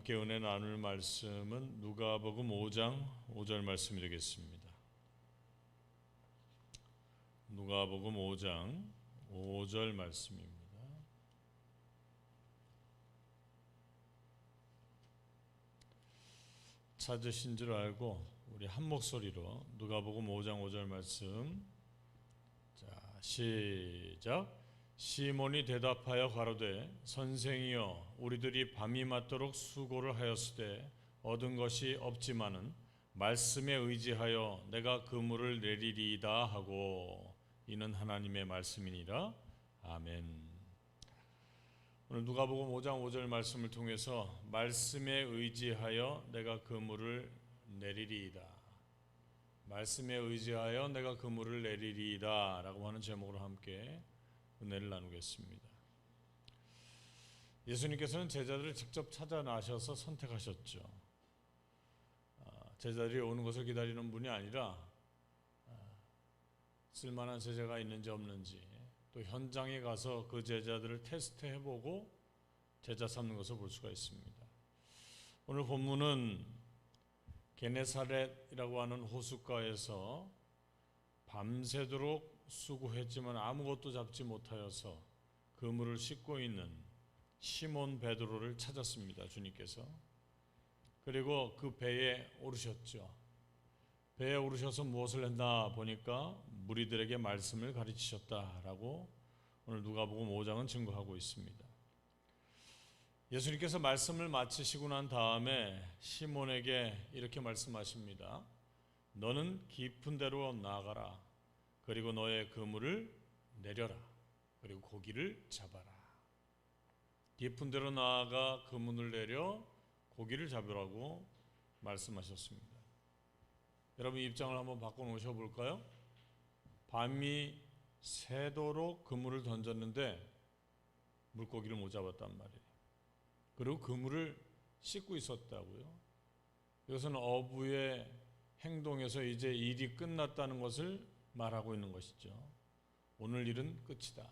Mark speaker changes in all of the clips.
Speaker 1: 함께 은혜 나눌 말씀은 누가복음 5장 5절 말씀이 되겠습니다. 누가복음 5장 5절 말씀입니다. 찾으신 줄 알고 우리 한 목소리로 누가복음 5장 5절 말씀, 자, 시작. 시몬이 대답하여 가로되 선생이여 우리들이 밤이 맞도록 수고를 하였으되 얻은 것이 없지만은 말씀에 의지하여 내가 그물을 내리리이다 하고, 이는 하나님의 말씀이니라. 아멘. 오늘 누가복음 5장 5절 말씀을 통해서 말씀에 의지하여 내가 그물을 내리리이다, 말씀에 의지하여 내가 그물을 내리리이다 라고 하는 제목으로 함께 은혜를 나누겠습니다. 예수님께서는 제자들을 직접 찾아 나셔서 선택하셨죠. 제자들이 오는 것을 기다리는 분이 아니라 쓸만한 제자가 있는지 없는지, 또 현장에 가서 그 제자들을 테스트해보고 제자 삼는 것을 볼 수가 있습니다. 오늘 본문은 게네사렛이라고 하는 호숫가에서 밤새도록 수고했지만 아무것도 잡지 못하여서 그물을 씻고 있는 시몬 베드로를 찾았습니다, 주님께서. 그리고 그 배에 오르셨죠. 배에 오르셔서 무엇을 했나 보니까 무리들에게 말씀을 가르치셨다라고 오늘 누가복음 5장은 증거하고 있습니다. 예수님께서 말씀을 마치시고 난 다음에 시몬에게 이렇게 말씀하십니다. 너는 깊은 데로 나아가라. 그리고 너의 그물을 내려라. 그리고 고기를 잡아라. 깊은 데로 나아가 그물을 내려 고기를 잡으라고 말씀하셨습니다. 여러분, 입장을 한번 바꿔놓으셔 볼까요? 밤이 새도록 그물을 던졌는데 물고기를 못 잡았단 말이에요. 그리고 그물을 씻고 있었다고요. 이것은 어부의 행동에서 이제 일이 끝났다는 것을 말하고 있는 것이죠. 오늘 일은 끝이다.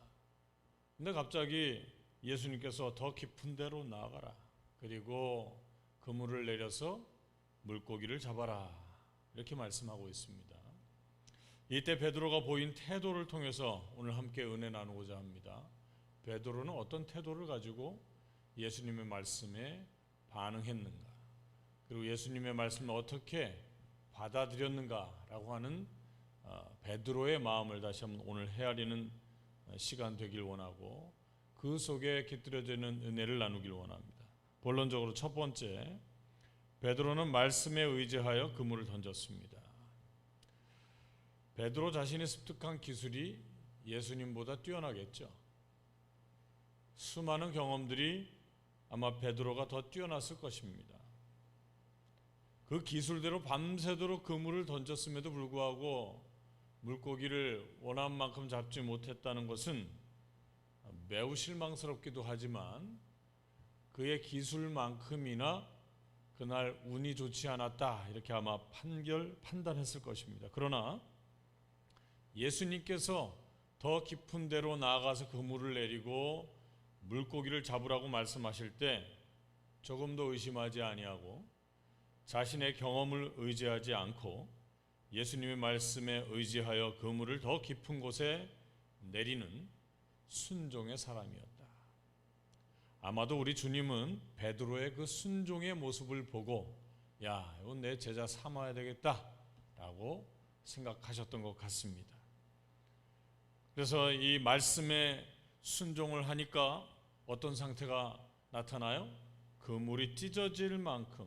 Speaker 1: 근데 갑자기 예수님께서 더 깊은 데로 나아가라. 그리고 그물을 내려서 물고기를 잡아라. 이렇게 말씀하고 있습니다. 이때 베드로가 보인 태도를 통해서 오늘 함께 은혜 나누고자 합니다. 베드로는 어떤 태도를 가지고 예수님의 말씀에 반응했는가, 그리고 예수님의 말씀을 어떻게 받아들였는가라고 하는 베드로의 마음을 다시 한번 오늘 헤아리는 시간 되길 원하고, 그 속에 깃들여지는 은혜를 나누길 원합니다. 본론적으로 첫 번째, 베드로는 말씀에 의지하여 그물을 던졌습니다. 베드로 자신의 습득한 기술이 예수님보다 뛰어나겠죠. 수많은 경험들이 아마 베드로가 더 뛰어났을 것입니다. 그 기술대로 밤새도록 그물을 던졌음에도 불구하고 물고기를 원한 만큼 잡지 못했다는 것은 매우 실망스럽기도 하지만 그의 기술만큼이나 그날 운이 좋지 않았다, 이렇게 아마 판단했을 것입니다. 그러나 예수님께서 더 깊은 데로 나아가서 그물을 내리고 물고기를 잡으라고 말씀하실 때 조금 더 의심하지 아니하고 자신의 경험을 의지하지 않고 예수님의 말씀에 의지하여 그물을 더 깊은 곳에 내리는 순종의 사람이었다. 아마도 우리 주님은 베드로의 그 순종의 모습을 보고 야, 이건 내 제자 삼아야 되겠다 라고 생각하셨던 것 같습니다. 그래서 이 말씀에 순종을 하니까 어떤 상태가 나타나요? 그물이 찢어질 만큼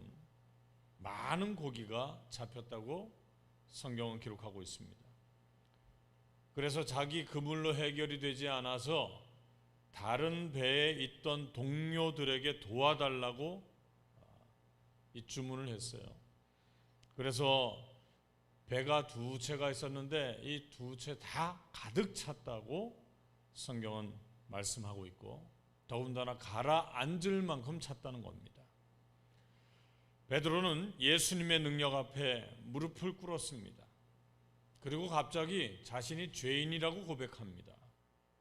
Speaker 1: 많은 고기가 잡혔다고 성경은 기록하고 있습니다. 그래서 자기 그물로 해결이 되지 않아서 다른 배에 있던 동료들에게 도와달라고 이 주문을 했어요. 그래서 배가 두 채가 있었는데 이 두 채 다 가득 찼다고 성경은 말씀하고 있고, 더군다나 가라앉을 만큼 찼다는 겁니다. 베드로는 예수님의 능력 앞에 무릎을 꿇었습니다. 그리고 갑자기 자신이 죄인이라고 고백합니다.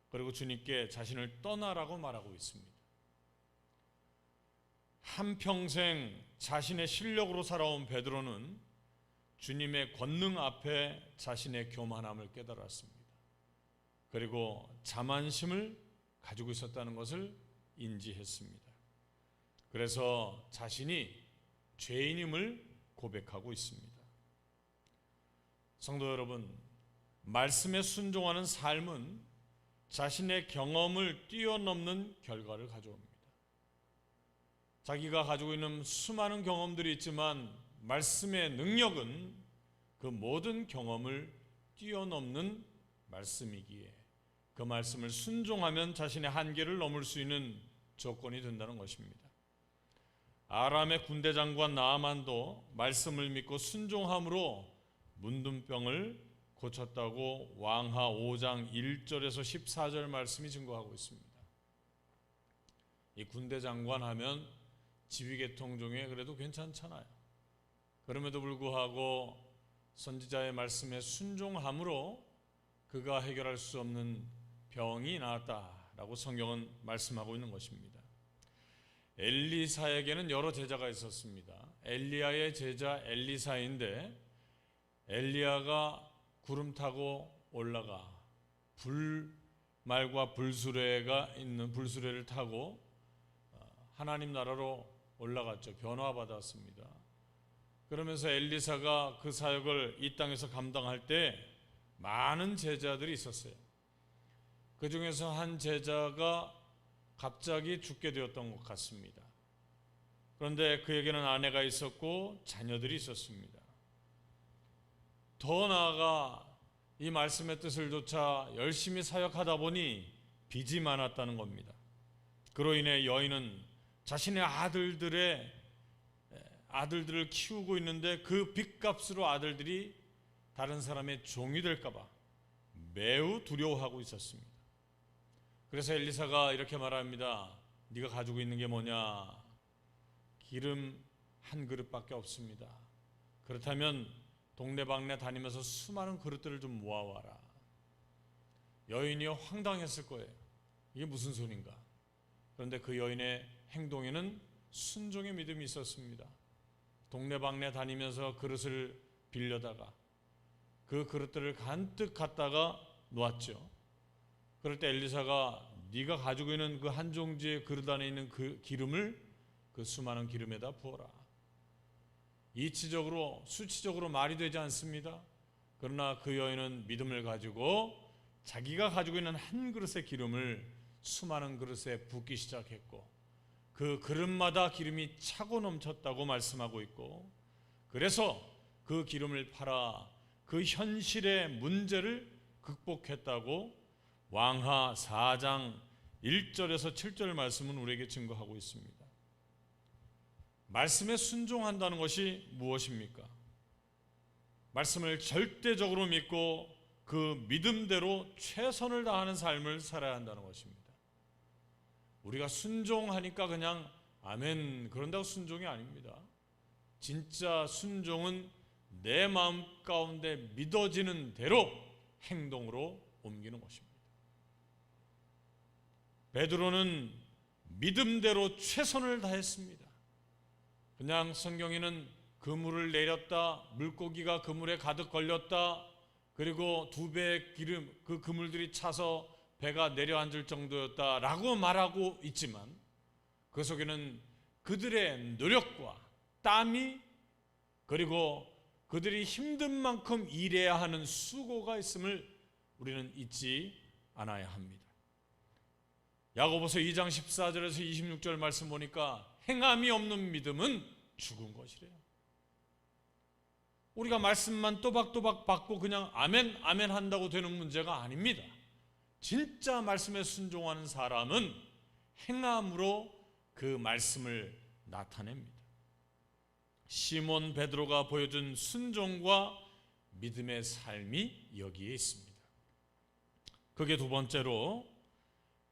Speaker 1: 그리고 주님께 자신을 떠나라고 말하고 있습니다. 한평생 자신의 실력으로 살아온 베드로는 주님의 권능 앞에 자신의 교만함을 깨달았습니다. 그리고 자만심을 가지고 있었다는 것을 인지했습니다. 그래서 자신이 죄인임을 고백하고 있습니다. 성도 여러분, 말씀에 순종하는 삶은 자신의 경험을 뛰어넘는 결과를 가져옵니다. 자기가 가지고 있는 수많은 경험들이 있지만 말씀의 능력은 그 모든 경험을 뛰어넘는 말씀이기에 그 말씀을 순종하면 자신의 한계를 넘을 수 있는 조건이 된다는 것입니다. 아람의 군대 장관 나아만도 말씀을 믿고 순종함으로 문둥병을 고쳤다고 왕하 5장 1절에서 14절 말씀이 증거하고 있습니다. 이 군대 장관 하면 지휘계통 중에 그래도 괜찮잖아요. 그럼에도 불구하고 선지자의 말씀에 순종함으로 그가 해결할 수 없는 병이 나았다라고 성경은 말씀하고 있는 것입니다. 엘리사에게는 여러 제자가 있었습니다. 엘리야의 제자 엘리사인데 엘리야가 구름 타고 올라가 불말과 불수레가 있는 불수레를 타고 하나님 나라로 올라갔죠. 변화받았습니다. 그러면서 엘리사가 그 사역을 이 땅에서 감당할 때 많은 제자들이 있었어요. 그 중에서 한 제자가 갑자기 죽게 되었던 것 같습니다. 그런데 그에게는 아내가 있었고 자녀들이 있었습니다. 더 나아가 이 말씀의 뜻을 좇아 열심히 사역하다 보니 빚이 많았다는 겁니다. 그로 인해 여인은 자신의 아들들을 키우고 있는데 그 빚값으로 아들들이 다른 사람의 종이 될까봐 매우 두려워하고 있었습니다. 그래서 엘리사가 이렇게 말합니다. 네가 가지고 있는 게 뭐냐? 기름 한 그릇밖에 없습니다. 그렇다면 동네방네 다니면서 수많은 그릇들을 좀 모아와라. 여인이 황당했을 거예요. 이게 무슨 소린가? 그런데 그 여인의 행동에는 순종의 믿음이 있었습니다. 동네방네 다니면서 그릇을 빌려다가 그 그릇들을 간뜩 갖다가 놓았죠. 그럴 때 엘리사가 네가 가지고 있는 그 한 종지의 그릇 안에 있는 그 기름을 그 수많은 기름에다 부어라. 이치적으로 수치적으로 말이 되지 않습니다. 그러나 그 여인은 믿음을 가지고 자기가 가지고 있는 한 그릇의 기름을 수많은 그릇에 붓기 시작했고 그 그릇마다 기름이 차고 넘쳤다고 말씀하고 있고 그래서 그 기름을 팔아 그 현실의 문제를 극복했다고 왕하 4장 1절에서 7절 말씀은 우리에게 증거하고 있습니다. 말씀에 순종한다는 것이 무엇입니까? 말씀을 절대적으로 믿고 그 믿음대로 최선을 다하는 삶을 살아야 한다는 것입니다. 우리가 순종하니까 그냥 아멘 그런다고 순종이 아닙니다. 진짜 순종은 내 마음 가운데 믿어지는 대로 행동으로 옮기는 것입니다. 베드로는 믿음대로 최선을 다했습니다. 그냥 성경에는 그물을 내렸다, 물고기가 그물에 가득 걸렸다, 그리고 2배의 기름, 그 그물들이 차서 배가 내려앉을 정도였다라고 말하고 있지만 그 속에는 그들의 노력과 땀이 그리고 그들이 힘든 만큼 일해야 하는 수고가 있음을 우리는 잊지 않아야 합니다. 야고보서 2장 14절에서 26절 말씀 보니까 행함이 없는 믿음은 죽은 것이래요. 우리가 말씀만 또박또박 받고 그냥 아멘 아멘 한다고 되는 문제가 아닙니다. 진짜 말씀에 순종하는 사람은 행함으로 그 말씀을 나타냅니다. 시몬 베드로가 보여준 순종과 믿음의 삶이 여기에 있습니다. 그게 두 번째로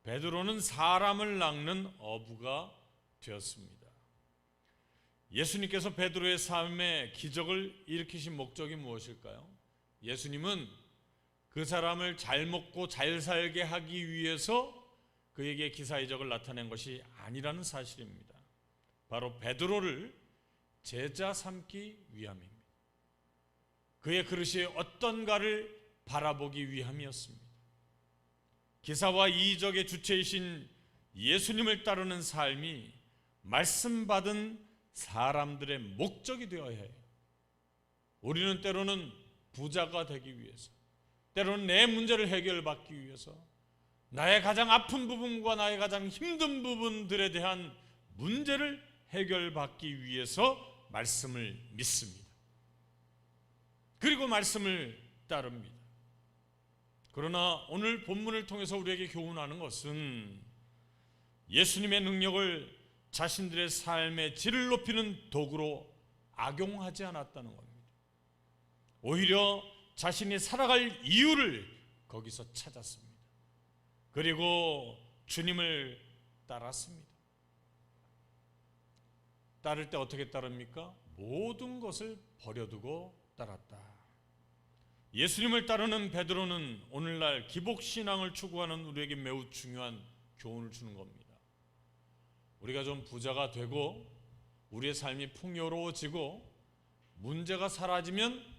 Speaker 1: 베드로는 사람을 낚는 어부가 되었습니다. 예수님께서 베드로의 삶에 기적을 일으키신 목적이 무엇일까요? 예수님은 그 사람을 잘 먹고 잘 살게 하기 위해서 그에게 기사이적을 나타낸 것이 아니라는 사실입니다. 바로 베드로를 제자 삼기 위함입니다. 그의 그릇이 어떤가를 바라보기 위함이었습니다. 기사와 이적의 주체이신 예수님을 따르는 삶이 말씀 받은 사람들의 목적이 되어야 해요. 우리는 때로는 부자가 되기 위해서, 때로는 내 문제를 해결받기 위해서, 나의 가장 아픈 부분과 나의 가장 힘든 부분들에 대한 문제를 해결받기 위해서 말씀을 믿습니다. 그리고 말씀을 따릅니다. 그러나 오늘 본문을 통해서 우리에게 교훈하는 것은 예수님의 능력을 자신들의 삶의 질을 높이는 도구로 악용하지 않았다는 겁니다. 오히려 자신이 살아갈 이유를 거기서 찾았습니다. 그리고 주님을 따랐습니다. 따를 때 어떻게 따릅니까? 모든 것을 버려두고 따랐다. 예수님을 따르는 베드로는 오늘날 기복신앙을 추구하는 우리에게 매우 중요한 교훈을 주는 겁니다. 우리가 좀 부자가 되고 우리의 삶이 풍요로워지고 문제가 사라지면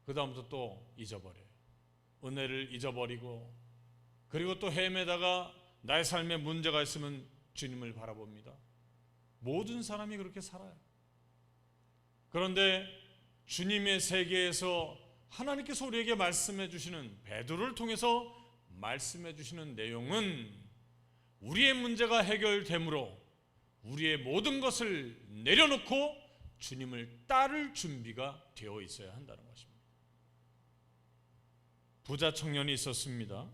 Speaker 1: 그 다음부터 또 잊어버려요. 은혜를 잊어버리고, 그리고 또 헤매다가 나의 삶에 문제가 있으면 주님을 바라봅니다. 모든 사람이 그렇게 살아요. 그런데 주님의 세계에서 하나님께서 우리에게 말씀해 주시는, 베드로를 통해서 말씀해 주시는 내용은 우리의 문제가 해결되므로 우리의 모든 것을 내려놓고 주님을 따를 준비가 되어 있어야 한다는 것입니다. 부자 청년이 있었습니다.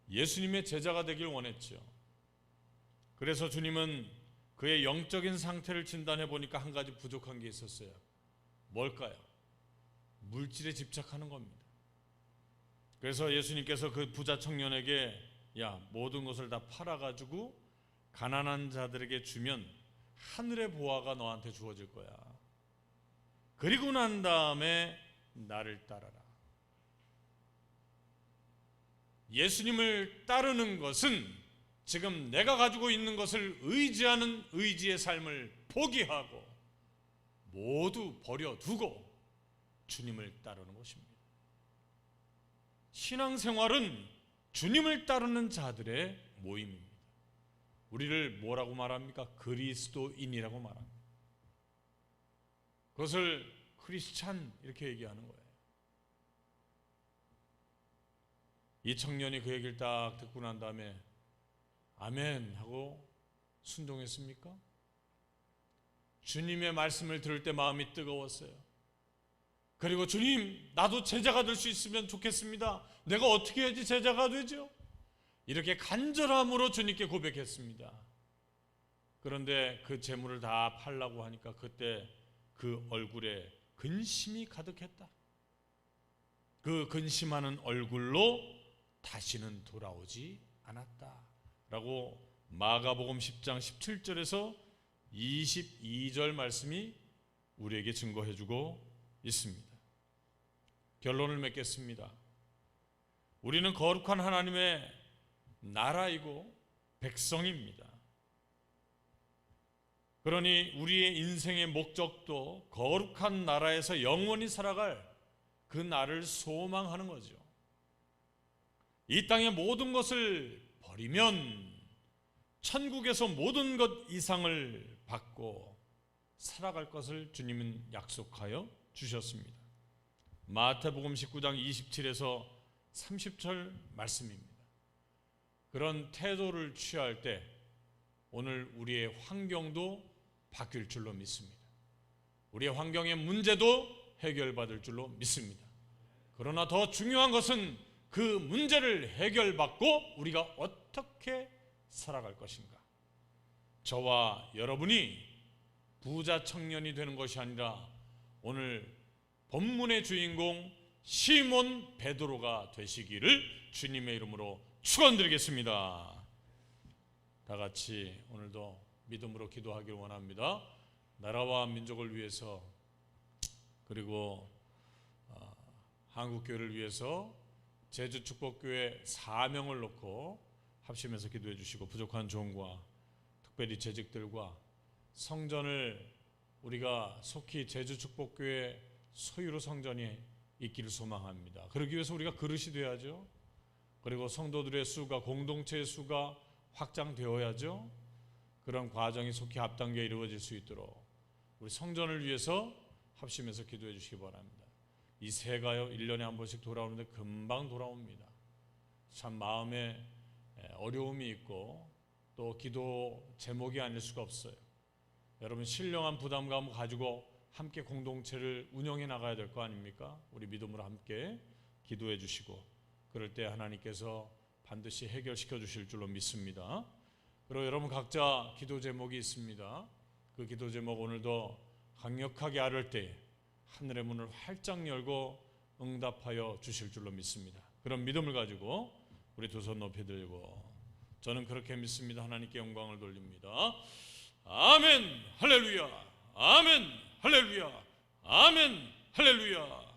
Speaker 1: 예수님의 제자가 되길 원했죠. 그래서 주님은 그의 영적인 상태를 진단해 보니까 한 가지 부족한 게 있었어요. 뭘까요? 물질에 집착하는 겁니다. 그래서 예수님께서 그 부자 청년에게, 야, 모든 것을 다 팔아가지고 가난한 자들에게 주면 하늘의 보화가 너한테 주어질 거야. 그리고 난 다음에 나를 따라라. 예수님을 따르는 것은 지금 내가 가지고 있는 것을 의지하는 의지의 삶을 포기하고 모두 버려두고 주님을 따르는 것입니다. 신앙생활은 주님을 따르는 자들의 모임입니다. 우리를 뭐라고 말합니까? 그리스도인이라고 말합니다. 그것을 크리스찬 이렇게 얘기하는 거예요. 이 청년이 그 얘기를 딱 듣고 난 다음에 아멘 하고 순종했습니까? 주님의 말씀을 들을 때 마음이 뜨거웠어요. 그리고 주님, 나도 제자가 될 수 있으면 좋겠습니다. 내가 어떻게 해야지 제자가 되죠? 이렇게 간절함으로 주님께 고백했습니다. 그런데 그 재물을 다 팔라고 하니까 그때 그 얼굴에 근심이 가득했다. 그 근심하는 얼굴로 다시는 돌아오지 않았다 라고 마가복음 10장 17절에서 22절 말씀이 우리에게 증거해주고 있습니다. 결론을 맺겠습니다. 우리는 거룩한 하나님의 나라이고 백성입니다. 그러니 우리의 인생의 목적도 거룩한 나라에서 영원히 살아갈 그 날을 소망하는 거죠. 이 땅의 모든 것을 버리면 천국에서 모든 것 이상을 받고 살아갈 것을 주님은 약속하여 주셨습니다. 마태복음 19장 27에서 30절 말씀입니다. 그런 태도를 취할 때 오늘 우리의 환경도 바뀔 줄로 믿습니다. 우리의 환경의 문제도 해결받을 줄로 믿습니다. 그러나 더 중요한 것은 그 문제를 해결받고 우리가 어떻게 살아갈 것인가. 저와 여러분이 부자 청년이 되는 것이 아니라 오늘 본문의 주인공 시몬 베드로가 되시기를 주님의 이름으로 축원드리겠습니다. 다 같이 오늘도 믿음으로 기도하기를 원합니다. 나라와 민족을 위해서, 그리고 한국교회를 위해서 제주축복교회 사명을 놓고 합심해서 기도해 주시고, 부족한 종과 특별히 재직들과 성전을 우리가 속히 제주축복교회 소유로 성전이 있기를 소망합니다. 그러기 위해서 우리가 그릇이 되어야죠. 그리고 성도들의 수가, 공동체의 수가 확장되어야죠. 그런 과정이 속히 앞당겨 이루어질 수 있도록 우리 성전을 위해서 합심해서 기도해 주시기 바랍니다. 이 새가요 1년에 한 번씩 돌아오는데 금방 돌아옵니다. 참 마음에 어려움이 있고 또 기도 제목이 아닐 수가 없어요. 여러분 신령한 부담감 가지고 함께 공동체를 운영해 나가야 될 거 아닙니까? 우리 믿음으로 함께 기도해 주시고 그럴 때 하나님께서 반드시 해결시켜 주실 줄로 믿습니다. 그리고 여러분 각자 기도 제목이 있습니다. 그 기도 제목 오늘도 강력하게 아뢰 때 하늘의 문을 활짝 열고 응답하여 주실 줄로 믿습니다. 그런 믿음을 가지고 우리 두 손 높이 들고 저는 그렇게 믿습니다. 하나님께 영광을 돌립니다. 아멘 할렐루야 아멘 할렐루야 아멘 할렐루야.